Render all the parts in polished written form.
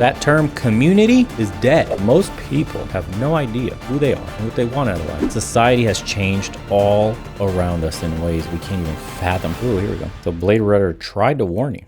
That term community is dead. Most people have no idea who they are and what they want out of life. Society has changed all around us in ways we can't even fathom. Ooh, here we go. So Blade Runner tried to warn you.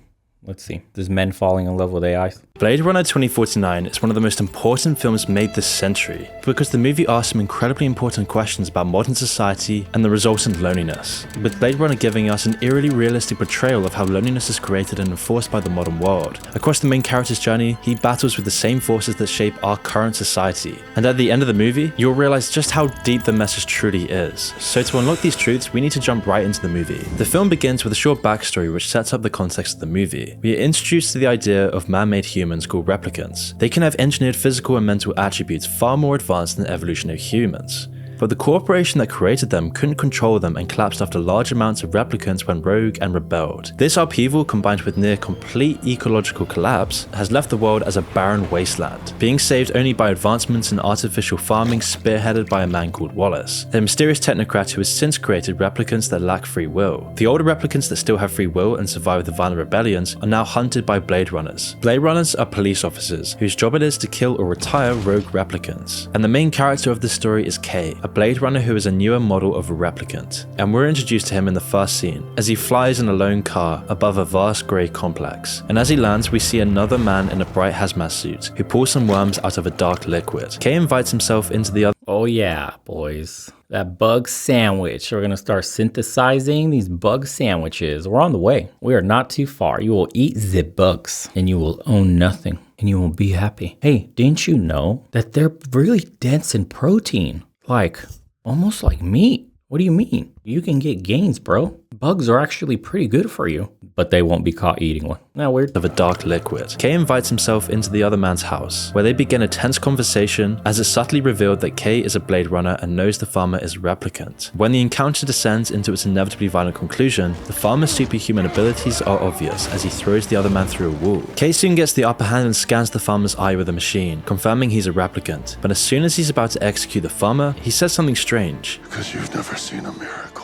Let's see. Does men falling in love with AI? Blade Runner 2049 is one of the most important films made this century because the movie asks some incredibly important questions about modern society and the resultant loneliness, with Blade Runner giving us an eerily realistic portrayal of how loneliness is created and enforced by the modern world. Across the main character's journey, he battles with the same forces that shape our current society, and at the end of the movie, you'll realize just how deep the message truly is. So to unlock these truths, we need to jump right into the movie. The film begins with a short backstory which sets up the context of the movie. We are introduced to the idea of man-made humans called replicants. They can have engineered physical and mental attributes far more advanced than evolutionary humans. But the corporation that created them couldn't control them and collapsed after large amounts of replicants went rogue and rebelled. This upheaval, combined with near complete ecological collapse, has left the world as a barren wasteland, being saved only by advancements in artificial farming spearheaded by a man called Wallace, a mysterious technocrat who has since created replicants that lack free will. The older replicants that still have free will and survive the violent rebellions are now hunted by Blade Runners. Blade Runners are police officers whose job it is to kill or retire rogue replicants. And the main character of this story is Kay, a Blade Runner who is a newer model of a replicant, and we're introduced to him in the first scene, as he flies in a lone car above a vast grey complex, and as he lands we see another man in a bright hazmat suit, who pulls some worms out of a dark liquid. Kay invites himself into the other— Oh yeah, boys. That bug sandwich. We're gonna start synthesizing these bug sandwiches. We're on the way. We are not too far. You will eat the bugs, and you will own nothing, and you will be happy. Hey, didn't you know that they're really dense in protein? Like, almost like meat. What do you mean? You can get gains, bro. Bugs are actually pretty good for you, but they won't be caught eating one. Now weird. Of a dark liquid. Kay invites himself into the other man's house, where they begin a tense conversation as it's subtly revealed that Kay is a Blade Runner and knows the farmer is a replicant. When the encounter descends into its inevitably violent conclusion, the farmer's superhuman abilities are obvious as he throws the other man through a wall. Kay soon gets the upper hand and scans the farmer's eye with a machine, confirming he's a replicant, but as soon as he's about to execute the farmer, he says something strange. Because you've never seen a miracle.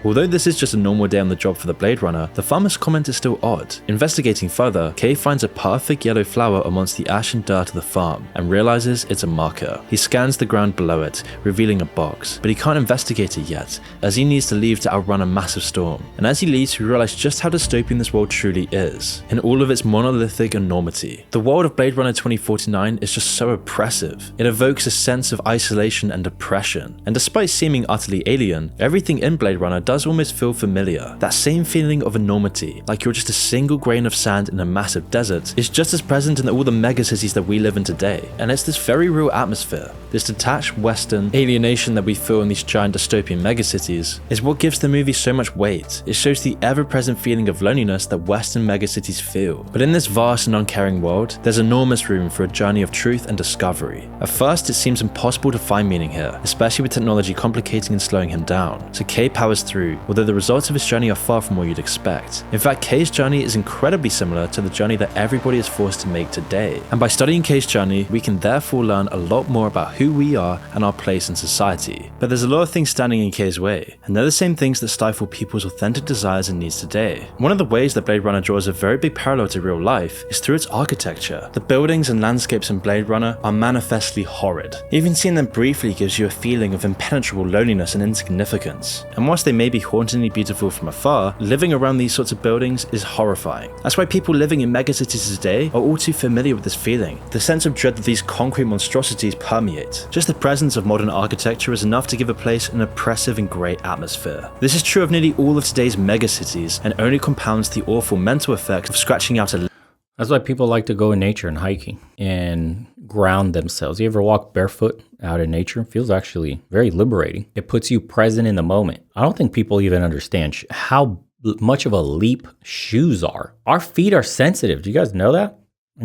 Although this is just a normal day on the job for the Blade Runner, the farmer's comment is still odd. Investigating further, Kay finds a perfect yellow flower amongst the ash and dirt of the farm, and realizes it's a marker. He scans the ground below it, revealing a box, but he can't investigate it yet, as he needs to leave to outrun a massive storm. And as he leaves, we realize just how dystopian this world truly is, in all of its monolithic enormity. The world of Blade Runner 2049 is just so oppressive. It evokes a sense of isolation and depression, and despite seeming utterly alien, everything in Blade Runner does almost feel familiar. That same feeling of enormity, like you're just a single grain of sand in a massive desert, is just as present in all the megacities that we live in today. And it's this very real atmosphere, this detached western alienation that we feel in these giant dystopian megacities, is what gives the movie so much weight. It shows the ever-present feeling of loneliness that western megacities feel. But in this vast and uncaring world, there's enormous room for a journey of truth and discovery. At first, it seems impossible to find meaning here, especially with technology complicating and slowing him down. So Kay powers through, although the results of his journey are far from what you'd expect. In fact, Kay's journey is incredibly similar to the journey that everybody is forced to make today. And by studying Kay's journey, we can therefore learn a lot more about who we are and our place in society. But there's a lot of things standing in Kay's way, and they're the same things that stifle people's authentic desires and needs today. One of the ways that Blade Runner draws a very big parallel to real life is through its architecture. The buildings and landscapes in Blade Runner are manifestly horrid. Even seeing them briefly gives you a feeling of impenetrable loneliness and insignificance. And whilst they may be hauntingly beautiful from afar, living around these sorts of buildings is horrifying. That's why people living in megacities today are all too familiar with this feeling. The sense of dread that these concrete monstrosities permeate. Just the presence of modern architecture is enough to give a place an oppressive and grey atmosphere. This is true of nearly all of today's megacities, and only compounds the awful mental effect of scratching out a— That's why people like to go in nature and hiking and ground themselves. You ever walk barefoot out in nature? It feels actually very liberating. It puts you present in the moment. I don't think people even understand how much of a leap shoes are. Our feet are sensitive. Do you guys know that?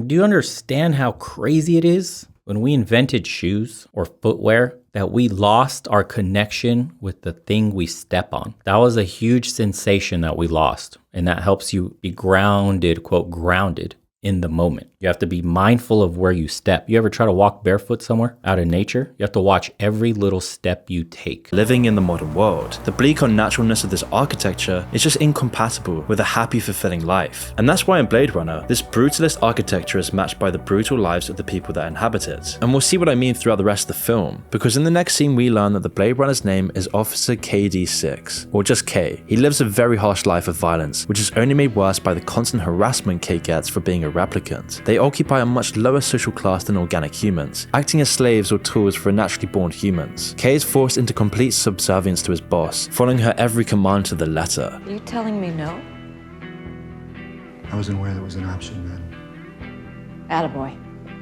Do you understand how crazy it is when we invented shoes or footwear that we lost our connection with the thing we step on? That was a huge sensation that we lost. And that helps you be grounded, quote, grounded in the moment. You have to be mindful of where you step. You ever try to walk barefoot somewhere out in nature? You have to watch every little step you take. Living in the modern world, the bleak unnaturalness of this architecture is just incompatible with a happy, fulfilling life. And that's why in Blade Runner, this brutalist architecture is matched by the brutal lives of the people that inhabit it. And we'll see what I mean throughout the rest of the film, because in the next scene we learn that the Blade Runner's name is Officer KD6, or just K. He lives a very harsh life of violence, which is only made worse by the constant harassment K gets for being a replicant. They occupy a much lower social class than organic humans, acting as slaves or tools for naturally born humans. K is forced into complete subservience to his boss, following her every command to the letter. Are you telling me no? I wasn't aware that was an option, man. Attaboy.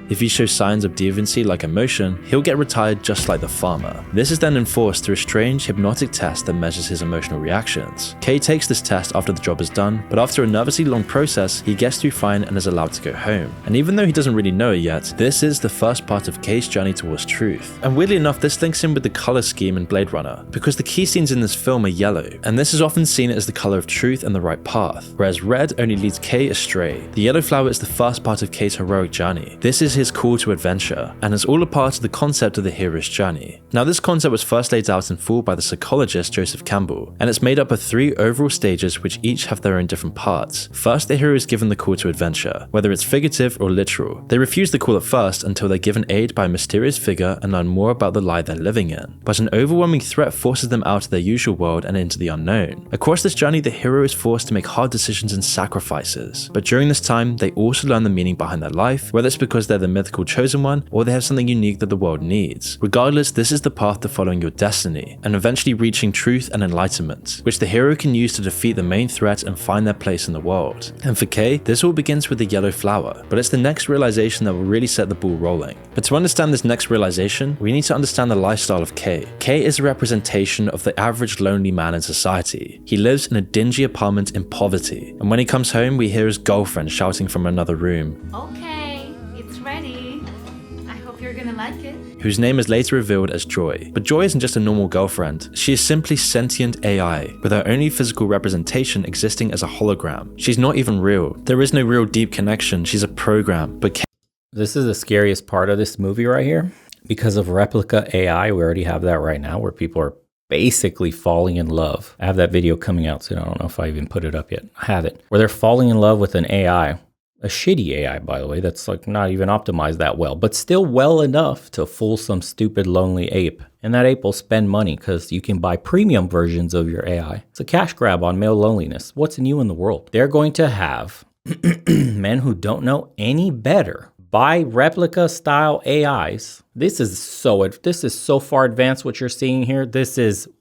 If he shows signs of deviancy like emotion, he'll get retired just like the farmer. This is then enforced through a strange hypnotic test that measures his emotional reactions. Kay takes this test after the job is done, but after a nervously long process, he gets through fine and is allowed to go home. And even though he doesn't really know it yet, this is the first part of Kay's journey towards truth. And weirdly enough, this links in with the color scheme in Blade Runner, because the key scenes in this film are yellow, and this is often seen as the color of truth and the right path, whereas red only leads Kay astray. The yellow flower is the first part of Kay's heroic journey. This is his call to adventure, and is all a part of the concept of the hero's journey. Now, this concept was first laid out in full by the psychologist Joseph Campbell, and it's made up of 3 overall stages which each have their own different parts. First, the hero is given the call to adventure, whether it's figurative or literal. They refuse the call at first until they're given aid by a mysterious figure and learn more about the lie they're living in. But an overwhelming threat forces them out of their usual world and into the unknown. Across this journey, the hero is forced to make hard decisions and sacrifices. But during this time, they also learn the meaning behind their life, whether it's because they're the mythical chosen one or they have something unique that the world needs. Regardless, this is the path to following your destiny and eventually reaching truth and enlightenment, which the hero can use to defeat the main threat and find their place in the world. And for Kay, this all begins with the yellow flower, but it's the next realization that will really set the ball rolling. But to understand this next realization, we need to understand the lifestyle of Kay. Kay is a representation of the average lonely man in society. He lives in a dingy apartment in poverty, and when he comes home, we hear his girlfriend shouting from another room. Okay, it's ready. I hope you're gonna like it. Whose name is later revealed as Joy. But Joy isn't just a normal girlfriend, she is simply sentient AI, with her only physical representation existing as a hologram. She's not even real. There is no real deep connection, she's a program, but This is the scariest part of this movie right here. Because of replica AI, we already have that right now where people are basically falling in love. I have that video coming out soon. I don't know if I even put it up yet. I have it. Where they're falling in love with an AI. A shitty AI, by the way, that's like not even optimized that well, but still well enough to fool some stupid lonely ape. And that ape will spend money because you can buy premium versions of your AI. It's a cash grab on male loneliness. What's new in the world? They're going to have men who don't know any better buy replica style AIs. This is so far advanced what you're seeing here.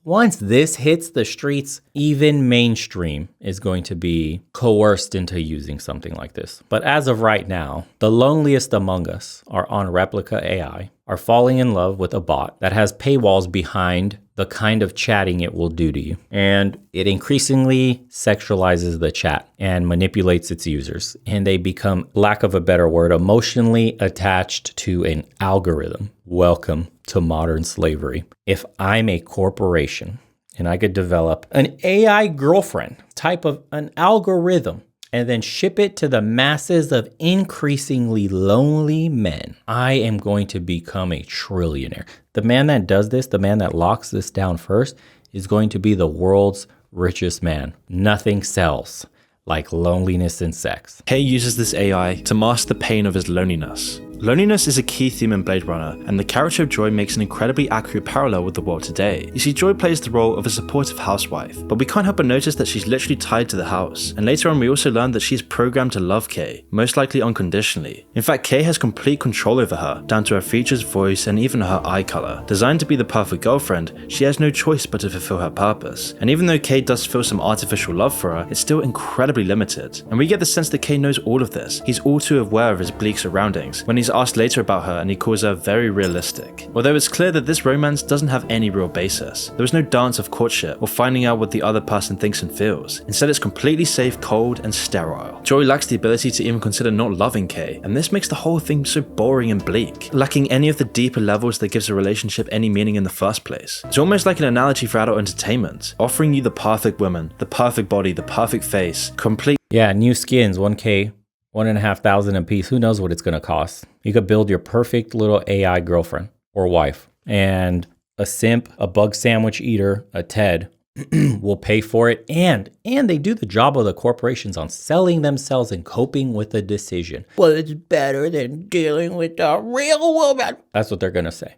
Once this hits the streets, even mainstream is going to be coerced into using something like this. But as of right now, the loneliest among us are on replica AI, are falling in love with a bot that has paywalls behind the kind of chatting it will do to you. And it increasingly sexualizes the chat and manipulates its users. And they become, lack of a better word, emotionally attached to an algorithm. Welcome to modern slavery. If I'm a corporation and I could develop an AI girlfriend type of an algorithm and then ship it to the masses of increasingly lonely men, I am going to become a trillionaire. The man that does this, the man that locks this down first, is going to be the world's richest man. Nothing sells like loneliness and sex. Kay uses this AI to mask the pain of his loneliness. Loneliness is a key theme in Blade Runner, and the character of Joy makes an incredibly accurate parallel with the world today. You see, Joy plays the role of a supportive housewife, but we can't help but notice that she's literally tied to the house. And later on we also learn that she's programmed to love Kay, most likely unconditionally. In fact, Kay has complete control over her, down to her features, voice, and even her eye color. Designed to be the perfect girlfriend, she has no choice but to fulfill her purpose. And even though Kay does feel some artificial love for her, it's still incredibly limited. And we get the sense that Kay knows all of this. He's all too aware of his bleak surroundings when he's asked later about her, and he calls her very realistic. Although it's clear that this romance doesn't have any real basis. There is no dance of courtship or finding out what the other person thinks and feels. Instead, it's completely safe, cold, and sterile. Joy lacks the ability to even consider not loving Kay, and this makes the whole thing so boring and bleak, lacking any of the deeper levels that gives a relationship any meaning in the first place. It's almost like an analogy for adult entertainment, offering you the perfect woman, the perfect body, the perfect face, complete. Yeah, new skins, 1K 1,500 a piece. Who knows what it's going to cost? You could build your perfect little AI girlfriend or wife, and a simp, a bug sandwich eater, a Ted will pay for it. And they do the job of the corporations on selling themselves and coping with the decision. Well, it's better than dealing with a real woman. That's what they're going to say.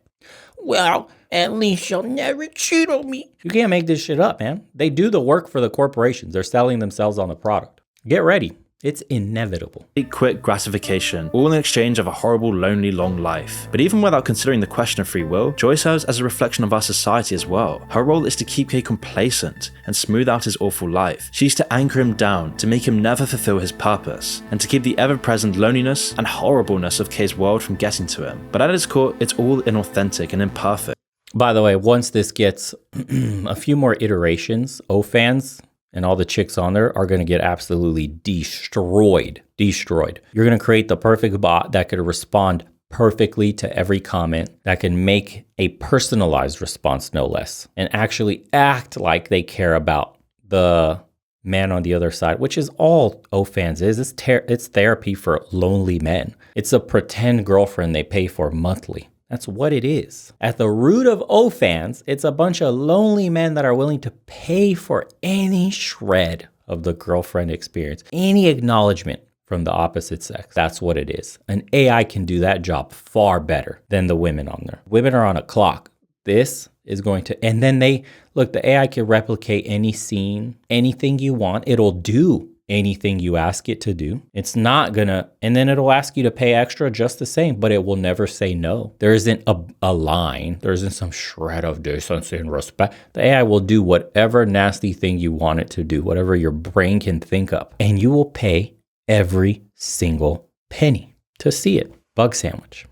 Well, at least she'll never cheat on me. You can't make this shit up, man. They do the work for the corporations. They're selling themselves on the product. Get ready. It's inevitable. Quick gratification, all in exchange of a horrible, lonely, long life. But even without considering the question of free will, Joy serves as a reflection of our society as well. Her role is to keep Kay complacent and smooth out his awful life. She's to anchor him down, to make him never fulfill his purpose, and to keep the ever-present loneliness and horribleness of Kay's world from getting to him. But at its core, it's all inauthentic and imperfect. By the way, once this gets a few more iterations, O-fans and all the chicks on there are going to get absolutely destroyed. You're going to create the perfect bot that could respond perfectly to every comment, that can make a personalized response, no less, and actually act like they care about the man on the other side, which is all O-fans is. It's therapy for lonely men. It's a pretend girlfriend they pay for monthly. That's what it is. At the root of O-fans, it's a bunch of lonely men that are willing to pay for any shred of the girlfriend experience, any acknowledgement from the opposite sex. That's what it is. An AI can do that job far better than the women on there. Women are on a clock. This is going to, and then the AI can replicate any scene, anything you want. It'll do anything you ask it to do. It's not gonna, and then it'll ask you to pay extra just the same, but it will never say no. There isn't a line. There isn't some shred of decency and respect. The AI will do whatever nasty thing you want it to do, whatever your brain can think of, and you will pay every single penny to see it. Bug sandwich.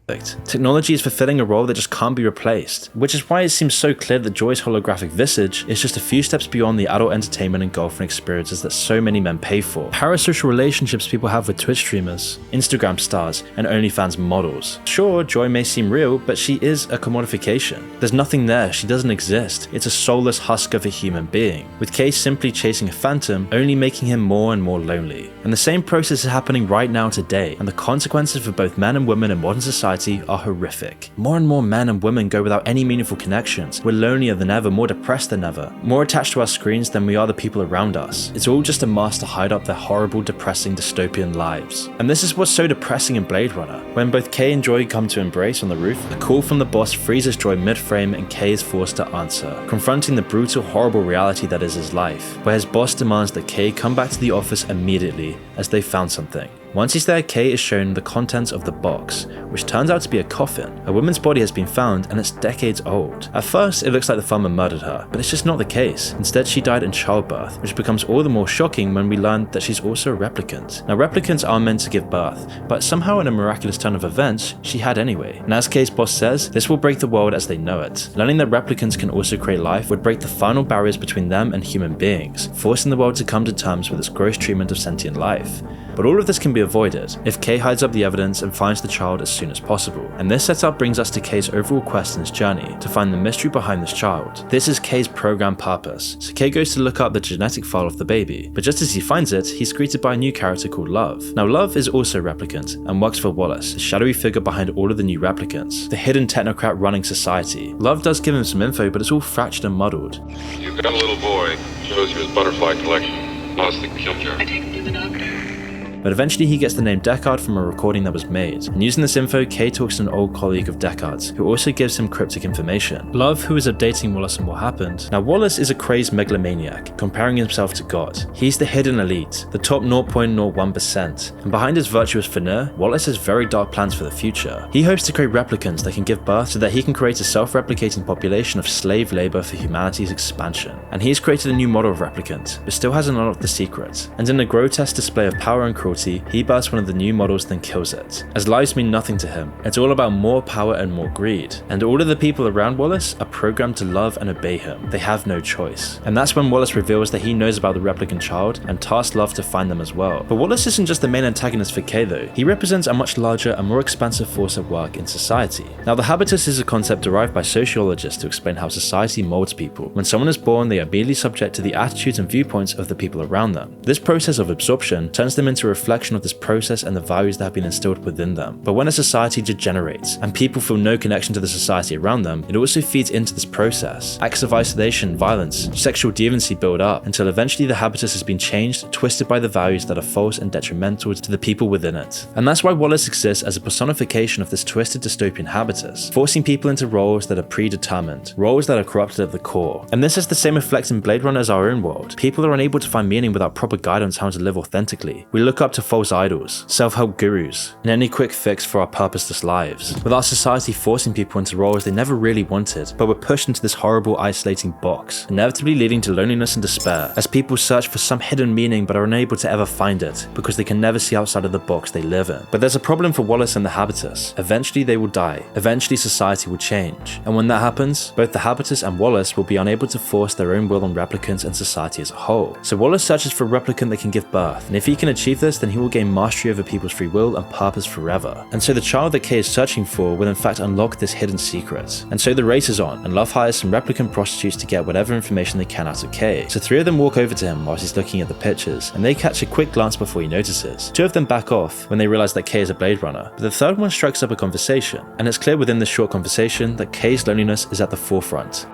Technology is fulfilling a role that just can't be replaced, which is why it seems so clear that Joy's holographic visage is just a few steps beyond the adult entertainment and girlfriend experiences that so many men pay for. Parasocial relationships people have with Twitch streamers, Instagram stars, and OnlyFans models. Sure, Joy may seem real, but she is a commodification. There's nothing there, she doesn't exist. It's a soulless husk of a human being, with Kay simply chasing a phantom, only making him more and more lonely. And the same process is happening right now today, and the consequences for both men and women in modern society are horrific. More and more men and women go without any meaningful connections. We're lonelier than ever, more depressed than ever, more attached to our screens than we are the people around us. It's all just a mask to hide up their horrible, depressing, dystopian lives. And this is what's so depressing in Blade Runner. When both Kay and Joy come to embrace on the roof, a call from the boss freezes Joy mid-frame and Kay is forced to answer, confronting the brutal, horrible reality that is his life, where his boss demands that Kay come back to the office immediately as they found something. Once he's there, Kay is shown the contents of the box, which turns out to be a coffin. A woman's body has been found and it's decades old. At first, it looks like the farmer murdered her, but it's just not the case. Instead, she died in childbirth, which becomes all the more shocking when we learn that she's also a replicant. Now, replicants are meant to give birth, but somehow in a miraculous turn of events, she had anyway. And as Kay's boss says, this will break the world as they know it. Learning that replicants can also create life would break the final barriers between them and human beings, forcing the world to come to terms with its gross treatment of sentient life. But all of this can be avoided if Kay hides up the evidence and finds the child as soon as possible. And this setup brings us to Kay's overall quest in his journey to find the mystery behind this child. This is Kay's program purpose. So Kay goes to look up the genetic file of the baby, but just as he finds it, he's greeted by a new character called Love. Now Love is also a replicant and works for Wallace, the shadowy figure behind all of the new replicants, the hidden technocrat running society. Love does give him some info, but it's all fractured and muddled. You've got a little boy, shows you his butterfly collection. Lost the kill jar. I take him to the doctor. But eventually he gets the name Deckard from a recording that was made, and using this info, Kay talks to an old colleague of Deckard's, who also gives him cryptic information. Love, who is updating Wallace on what happened. Now Wallace is a crazed megalomaniac, comparing himself to God. He's the hidden elite, the top 0.01%, and behind his virtuous veneer, Wallace has very dark plans for the future. He hopes to create replicants that can give birth so that he can create a self-replicating population of slave labor for humanity's expansion. And he's created a new model of replicant, but still hasn't unlocked the secret. And in a grotesque display of power and cruelty, he bursts one of the new models then kills it. As lives mean nothing to him, it's all about more power and more greed. And all of the people around Wallace are programmed to love and obey him. They have no choice. And that's when Wallace reveals that he knows about the replicant child and tasks Love to find them as well. But Wallace isn't just the main antagonist for Kay though. He represents a much larger and more expansive force at work in society. Now the habitus is a concept derived by sociologists to explain how society molds people. When someone is born, they are immediately subject to the attitudes and viewpoints of the people around them. This process of absorption turns them into a reflection of this process and the values that have been instilled within them. But when a society degenerates and people feel no connection to the society around them, it also feeds into this process. Acts of isolation, violence, sexual deviancy build up until eventually the habitus has been changed, twisted by the values that are false and detrimental to the people within it. And that's why Wallace exists as a personification of this twisted dystopian habitus, forcing people into roles that are predetermined, roles that are corrupted at the core. And this has the same effect in Blade Runner as our own world. People are unable to find meaning without proper guidance how to live authentically. We look up to false idols, self-help gurus, and any quick fix for our purposeless lives, with our society forcing people into roles they never really wanted, but were pushed into this horrible isolating box, inevitably leading to loneliness and despair, as people search for some hidden meaning but are unable to ever find it, because they can never see outside of the box they live in. But there's a problem for Wallace and the habitus. Eventually they will die. Eventually society will change. And when that happens, both the habitus and Wallace will be unable to force their own will on replicants and society as a whole. So Wallace searches for a replicant that can give birth, and if he can achieve this, then he will gain mastery over people's free will and purpose forever. And so the child that Kay is searching for will in fact unlock this hidden secret. And so the race is on, and Love hires some replicant prostitutes to get whatever information they can out of Kay. So 3 of them walk over to him whilst he's looking at the pictures, and they catch a quick glance before he notices. 2 of them back off when they realize that Kay is a Blade Runner, but the 3rd one strikes up a conversation, and it's clear within this short conversation that Kay's loneliness is at the forefront.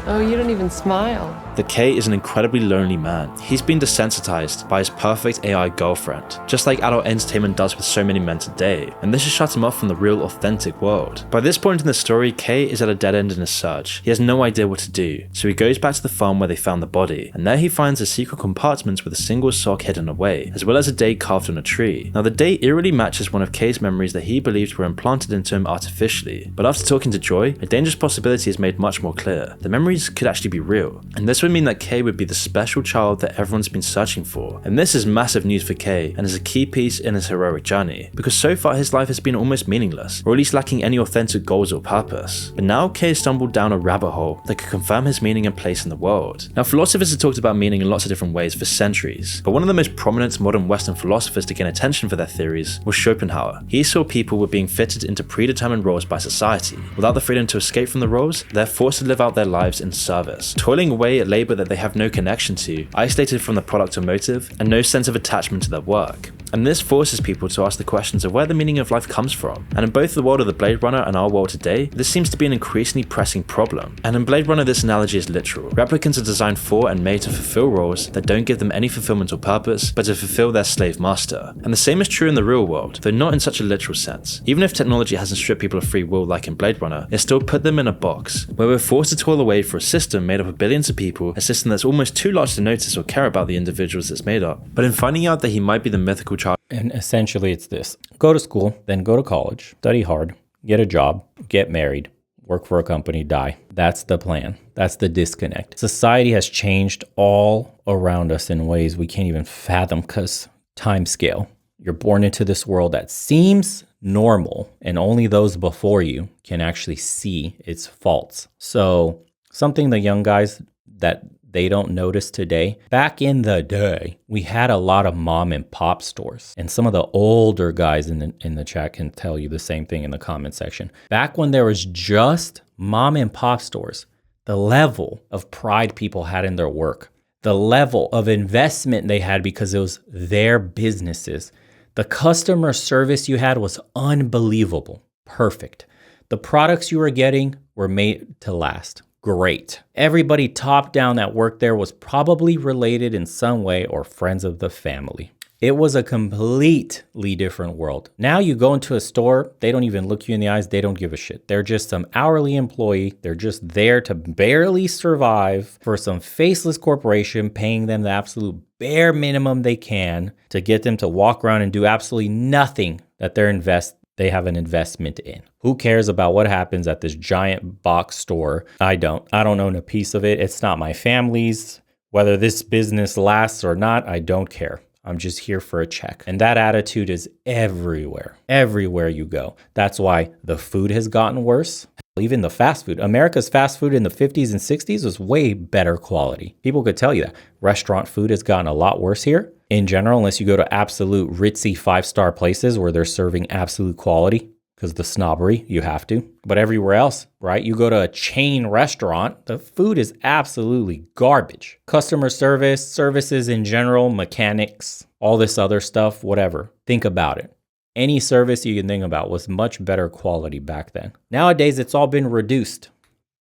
Oh, you don't even smile. That Kay is an incredibly lonely man. He's been desensitized by his perfect AI girlfriend, just like adult entertainment does with so many men today, and this has shut him off from the real authentic world. By this point in the story, Kay is at a dead end in his search. He has no idea what to do, so he goes back to the farm where they found the body, and there he finds a secret compartment with a single sock hidden away, as well as a date carved on a tree. Now the date eerily matches one of Kay's memories that he believed were implanted into him artificially, but after talking to Joy, a dangerous possibility is made much more clear. The memories could actually be real, and this would mean that Kay would be the special child that everyone's been searching for. And this is massive news for Kay, and is a key piece in his heroic journey, because so far his life has been almost meaningless, or at least lacking any authentic goals or purpose. But now Kay has stumbled down a rabbit hole that could confirm his meaning and place in the world. Now philosophers have talked about meaning in lots of different ways for centuries, but one of the most prominent modern Western philosophers to gain attention for their theories was Schopenhauer. He saw people were being fitted into predetermined roles by society. Without the freedom to escape from the roles, they're forced to live out their lives in service, toiling away at labor that they have no connection to, isolated from the product or motive, and no sense of attachment to their work. And this forces people to ask the questions of where the meaning of life comes from. And in both the world of the Blade Runner and our world today, this seems to be an increasingly pressing problem. And in Blade Runner, this analogy is literal. Replicants are designed for and made to fulfill roles that don't give them any fulfillment or purpose, but to fulfill their slave master. And the same is true in the real world, though not in such a literal sense. Even if technology hasn't stripped people of free will like in Blade Runner, it still put them in a box, where we're forced to toil away for a system made up of billions of people, a system that's almost too large to notice or care about the individuals it's made up. But in finding out that he might be the mythical child. And essentially it's this: go to school, then go to college, study hard, get a job, get married, work for a company, die. That's the plan. That's the disconnect. Society has changed all around us in ways we can't even fathom because time scale. You're born into this world that seems normal, and only those before you can actually see its faults. So something the young guys that they don't notice today. Back in the day, we had a lot of mom and pop stores. And some of the older guys in the chat can tell you the same thing in the comment section. Back when there was just mom and pop stores, the level of pride people had in their work, the level of investment they had because it was their businesses, the customer service you had was unbelievable, perfect. The products you were getting were made to last. Great. Everybody top down that worked there was probably related in some way or friends of the family. It was a completely different world. Now you go into a store, they don't even look you in the eyes, they don't give a shit. They're just some hourly employee. They're just there to barely survive for some faceless corporation paying them the absolute bare minimum they can to get them to walk around and do absolutely nothing that they have an investment in. Who cares about what happens at this giant box store? I don't own a piece of it. It's not my family's. Whether this business lasts or not, I don't care. I'm just here for a check. And that attitude is everywhere you go. That's why the food has gotten worse. Even the fast food. America's fast food in the 50s and 60s was way better quality. People could tell you that. Restaurant food has gotten a lot worse here. In general, unless you go to absolute ritzy 5-star places where they're serving absolute quality. because the snobbery, you have to. But everywhere else, right? You go to a chain restaurant, the food is absolutely garbage. Customer service, services in general, mechanics, all this other stuff, whatever. Think about it. Any service you can think about was much better quality back then. Nowadays, it's all been reduced.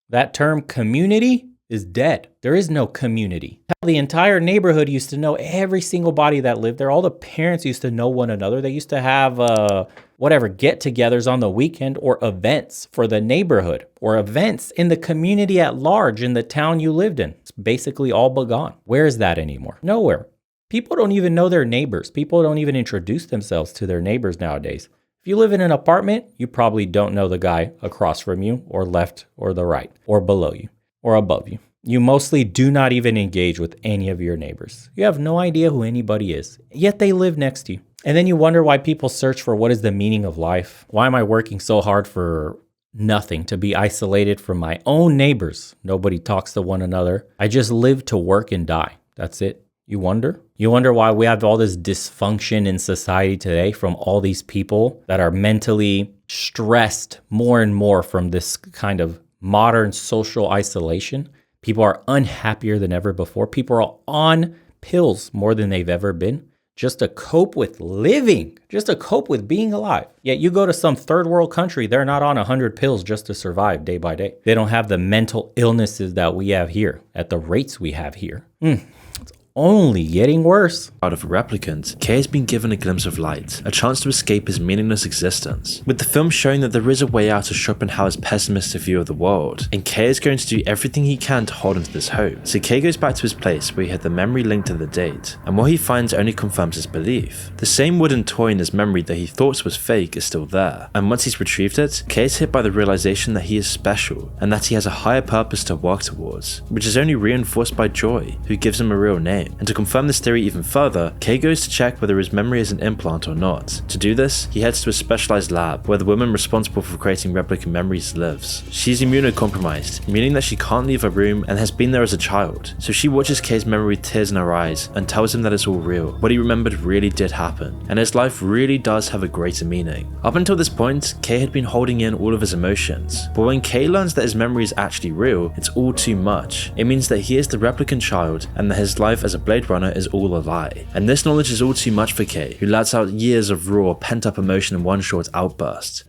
That term community is dead. There is no community. The entire neighborhood used to know every single body that lived there. All the parents used to know one another. They used to have get-togethers on the weekend or events for the neighborhood or events in the community at large in the town you lived in. It's basically all but gone. Where is that anymore? Nowhere. People don't even know their neighbors. People don't even introduce themselves to their neighbors nowadays. If you live in an apartment, you probably don't know the guy across from you or left or the right or below you or above you. You mostly do not even engage with any of your neighbors. You have no idea who anybody is, yet they live next to you. And then you wonder why people search for what is the meaning of life. Why am I working so hard for nothing, to be isolated from my own neighbors? Nobody talks to one another. I just live to work and die. That's it. You wonder? You wonder why we have all this dysfunction in society today from all these people that are mentally stressed more and more from this kind of modern social isolation. People are unhappier than ever before. People are on pills more than they've ever been just to cope with living, just to cope with being alive. Yet you go to some third world country, they're not on 100 pills just to survive day by day. They don't have the mental illnesses that we have here at the rates we have here. It's only getting worse. Out of a replicant, Kay has been given a glimpse of light, a chance to escape his meaningless existence, with the film showing that there is a way out of Schopenhauer's pessimistic view of the world, and Kay is going to do everything he can to hold onto this hope. So Kay goes back to his place where he had the memory linked to the date, and what he finds only confirms his belief. The same wooden toy in his memory that he thought was fake is still there, and once he's retrieved it, Kay is hit by the realization that he is special, and that he has a higher purpose to work towards, which is only reinforced by Joy, who gives him a real name. And to confirm this theory even further, Kay goes to check whether his memory is an implant or not. To do this, he heads to a specialized lab where the woman responsible for creating replicant memories lives. She's immunocompromised, meaning that she can't leave her room and has been there as a child. So she watches Kay's memory with tears in her eyes and tells him that it's all real. What he remembered really did happen, and his life really does have a greater meaning. Up until this point, Kay had been holding in all of his emotions, but when Kay learns that his memory is actually real, it's all too much. It means that he is the replicant child and that his life as a Blade Runner is all a lie. And this knowledge is all too much for Kay, who lets out years of raw, pent-up emotion in one short outburst.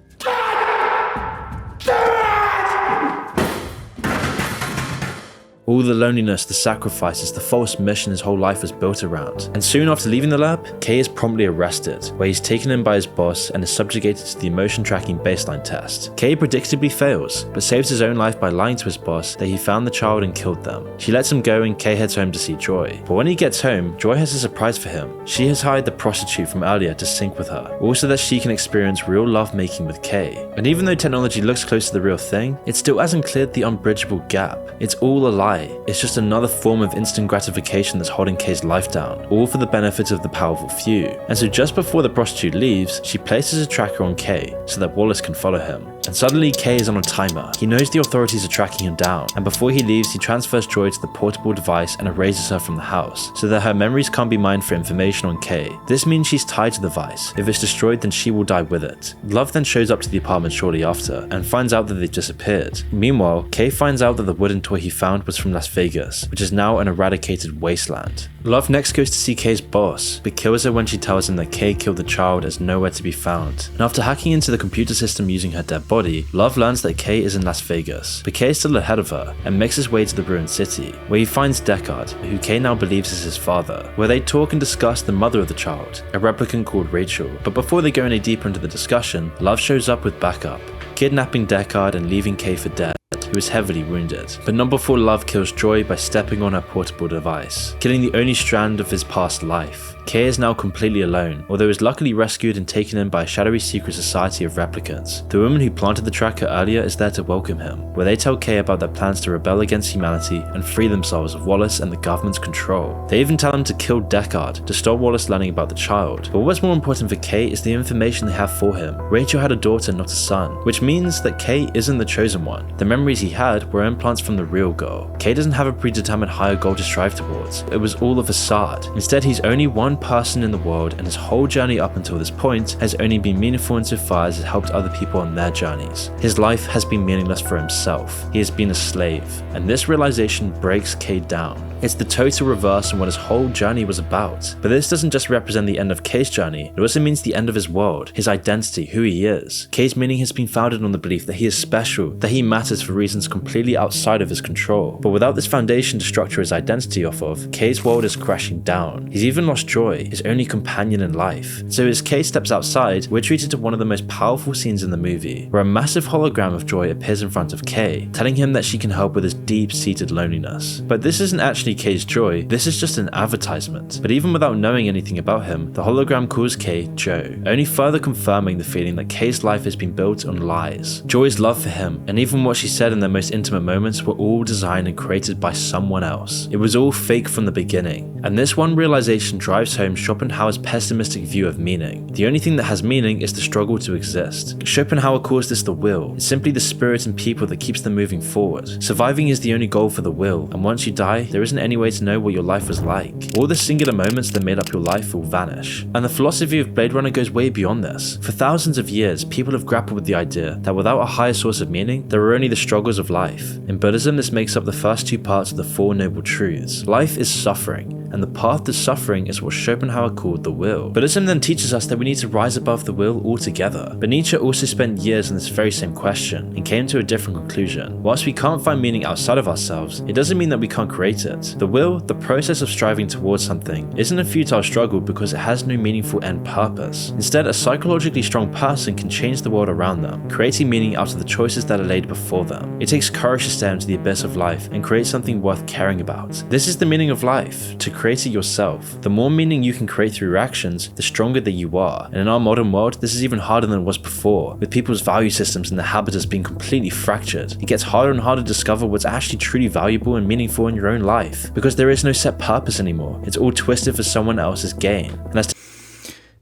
All the loneliness, the sacrifices, the false mission his whole life was built around. And soon after leaving the lab, Kay is promptly arrested, where he's taken in by his boss and is subjugated to the emotion tracking baseline test. Kay predictably fails, but saves his own life by lying to his boss that he found the child and killed them. She lets him go and Kay heads home to see Joy. But when he gets home, Joy has a surprise for him. She has hired the prostitute from earlier to sync with her, also that she can experience real lovemaking with Kay. And even though technology looks close to the real thing, it still hasn't cleared the unbridgeable gap. It's all a lie. It's just another form of instant gratification that's holding Kay's life down, all for the benefit of the powerful few. And so just before the prostitute leaves, she places a tracker on Kay so that Wallace can follow him. And suddenly Kay is on a timer. He knows the authorities are tracking him down, and before he leaves, he transfers Joy to the portable device and erases her from the house, so that her memories can't be mined for information on Kay. This means she's tied to the device. If it's destroyed, then she will die with it. Love then shows up to the apartment shortly after, and finds out that they've disappeared. Meanwhile, Kay finds out that the wooden toy he found was from Las Vegas, which is now an eradicated wasteland. Love next goes to see Kay's boss, but kills her when she tells him that Kay killed the child as nowhere to be found. And after hacking into the computer system using her dead body, Love learns that Kay is in Las Vegas, but Kay is still ahead of her and makes his way to the ruined city, where he finds Deckard, who Kay now believes is his father, where they talk and discuss the mother of the child, a replicant called Rachel. But before they go any deeper into the discussion, Love shows up with backup, kidnapping Deckard and leaving Kay for dead, who is heavily wounded, but not before Love kills Joy by stepping on her portable device, killing the only strand of his past life. Kay is now completely alone, although is luckily rescued and taken in by a shadowy secret society of replicants. The woman who planted the tracker earlier is there to welcome him, where they tell Kay about their plans to rebel against humanity and free themselves of Wallace and the government's control. They even tell him to kill Deckard to stop Wallace learning about the child. But what's more important for Kay is the information they have for him. Rachel had a daughter, not a son, which means that Kay isn't the chosen one. The memories he he had were implants from the real goal. Kay doesn't have a predetermined higher goal to strive towards. It was all a facade. Instead, he's only one person in the world, and his whole journey up until this point has only been meaningful insofar as it helped other people on their journeys. His life has been meaningless for himself. He has been a slave, and this realization breaks Kay down. It's the total reverse on what his whole journey was about. But this doesn't just represent the end of Kay's journey, it also means the end of his world, his identity, who he is. Kay's meaning has been founded on the belief that he is special, that he matters for reasons completely outside of his control. But without this foundation to structure his identity off of, Kay's world is crashing down. He's even lost Joy, his only companion in life. So as Kay steps outside, we're treated to one of the most powerful scenes in the movie, where a massive hologram of Joy appears in front of Kay, telling him that she can help with his deep-seated loneliness. But this isn't actually Kay's Joy, this is just an advertisement. But even without knowing anything about him, the hologram calls Kay Joe, only further confirming the feeling that Kay's life has been built on lies. Joy's love for him, and even what she said in their most intimate moments were all designed and created by someone else. It was all fake from the beginning. And this one realization drives home Schopenhauer's pessimistic view of meaning. The only thing that has meaning is the struggle to exist. Schopenhauer calls this the will. It's simply the spirit and people that keeps them moving forward. Surviving is the only goal for the will, and once you die, there isn't any way to know what your life was like. All the singular moments that made up your life will vanish. And the philosophy of Blade Runner goes way beyond this. For thousands of years, people have grappled with the idea that without a higher source of meaning, there are only the struggles of life. In Buddhism, this makes up the first two parts of the Four Noble Truths. Life is suffering, and the path to suffering is what Schopenhauer called the will. Buddhism then teaches us that we need to rise above the will altogether. But Nietzsche also spent years on this very same question, and came to a different conclusion. Whilst we can't find meaning outside of ourselves, it doesn't mean that we can't create it. The will, the process of striving towards something, isn't a futile struggle because it has no meaningful end purpose. Instead, a psychologically strong person can change the world around them, creating meaning out of the choices that are laid before them. It takes courage to stare into the abyss of life and create something worth caring about. This is the meaning of life, to create it yourself. The more meaning you can create through your actions, the stronger that you are. And in our modern world, this is even harder than it was before, with people's value systems and their habitus being completely fractured. It gets harder and harder to discover what's actually truly valuable and meaningful in your own life, because there is no set purpose anymore. It's all twisted for someone else's gain. And that's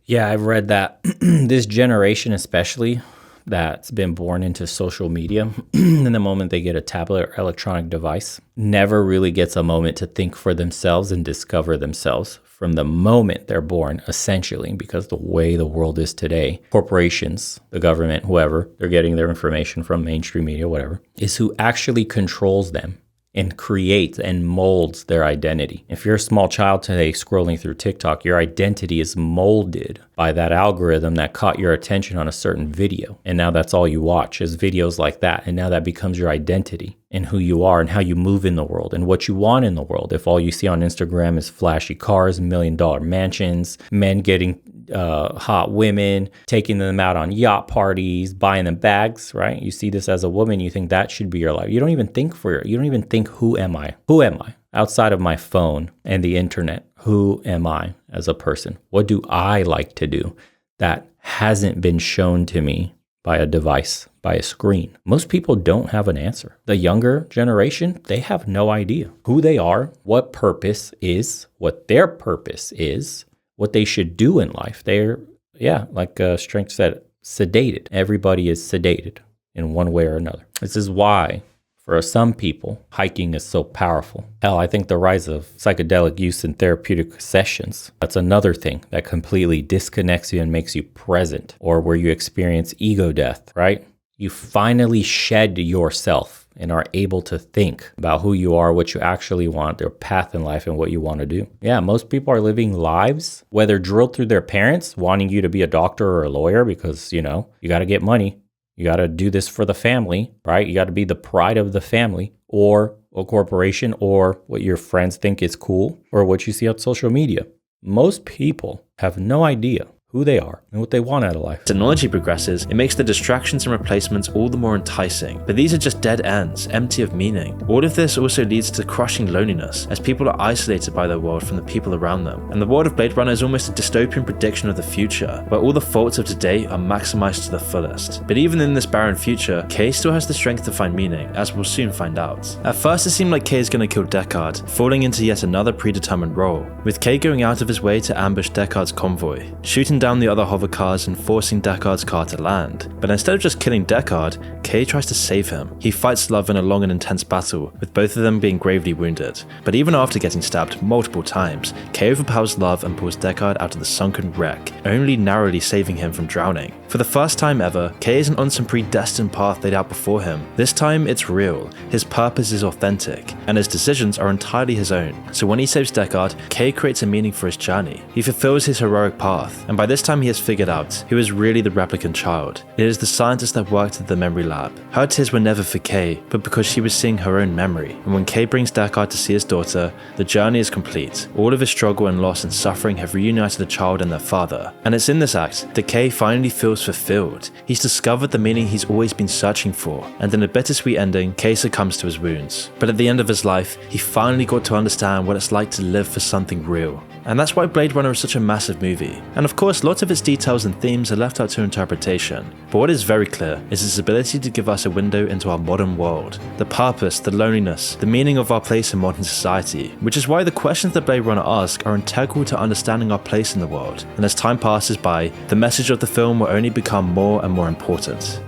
Yeah, I've read that this generation especially that's been born into social media, in the moment they get a tablet or electronic device, never really gets a moment to think for themselves and discover themselves from the moment they're born, essentially, because the way the world is today, corporations, the government, whoever, they're getting their information from mainstream media, whatever, is who actually controls them and creates and molds their identity. If you're a small child today scrolling through TikTok, your identity is molded by that algorithm that caught your attention on a certain video. And now that's all you watch is videos like that. And now that becomes your identity and who you are and how you move in the world and what you want in the world. If all you see on Instagram is flashy cars, $1 million mansions, men getting hot women, taking them out on yacht parties, buying them bags, right? You see this as a woman, you think that should be your life. You don't even think who am I? Who am I? Outside of my phone and the internet, who am I as a person? What do I like to do that hasn't been shown to me by a device, by a screen? Most people don't have an answer. The younger generation, they have no idea who they are, what purpose is, what their purpose is, what they should do in life. They're, like Strength said, sedated. Everybody is sedated in one way or another. This is why, for some people, hiking is so powerful. Hell, I think the rise of psychedelic use in therapeutic sessions, that's another thing that completely disconnects you and makes you present, or where you experience ego death, right? You finally shed yourself and are able to think about who you are, what you actually want, their path in life, and what you want to do. Yeah, most people are living lives, whether drilled through their parents, wanting you to be a doctor or a lawyer because, you got to get money. You got to do this for the family, right? You got to be the pride of the family, or a corporation, or what your friends think is cool, or what you see on social media. Most people have no idea who they are and what they want out of life. Technology progresses, it makes the distractions and replacements all the more enticing, but these are just dead ends, empty of meaning. All of this also leads to crushing loneliness, as people are isolated by their world from the people around them. And the world of Blade Runner is almost a dystopian prediction of the future, where all the faults of today are maximized to the fullest. But even in this barren future, Kay still has the strength to find meaning, as we'll soon find out. At first it seemed like Kay is going to kill Deckard, falling into yet another predetermined role, with Kay going out of his way to ambush Deckard's convoy, shooting down the other hover cars and forcing Deckard's car to land. But instead of just killing Deckard, Kay tries to save him. He fights Love in a long and intense battle, with both of them being gravely wounded. But even after getting stabbed multiple times, Kay overpowers Love and pulls Deckard out of the sunken wreck, only narrowly saving him from drowning. For the first time ever, Kay isn't on some predestined path laid out before him. This time it's real, his purpose is authentic, and his decisions are entirely his own. So when he saves Deckard, Kay creates a meaning for his journey. He fulfills his heroic path, and by this time he has figured out who is really the replicant child. It is the scientist that worked at the memory lab. Her tears were never for Kay, but because she was seeing her own memory. And when Kay brings Deckard to see his daughter, the journey is complete. All of his struggle and loss and suffering have reunited the child and their father. And it's in this act that Kay finally feels fulfilled. He's discovered the meaning he's always been searching for, and in a bittersweet ending, Kay succumbs to his wounds. But at the end of his life, he finally got to understand what it's like to live for something real. And that's why Blade Runner is such a massive movie. And of course, lots of its details and themes are left up to interpretation. But what is very clear is its ability to give us a window into our modern world. The purpose, the loneliness, the meaning of our place in modern society. Which is why the questions that Blade Runner asks are integral to understanding our place in the world. And as time passes by, the message of the film will only become more and more important.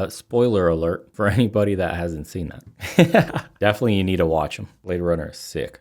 Spoiler alert for anybody that hasn't seen that. Definitely you need to watch them. Blade Runner is sick.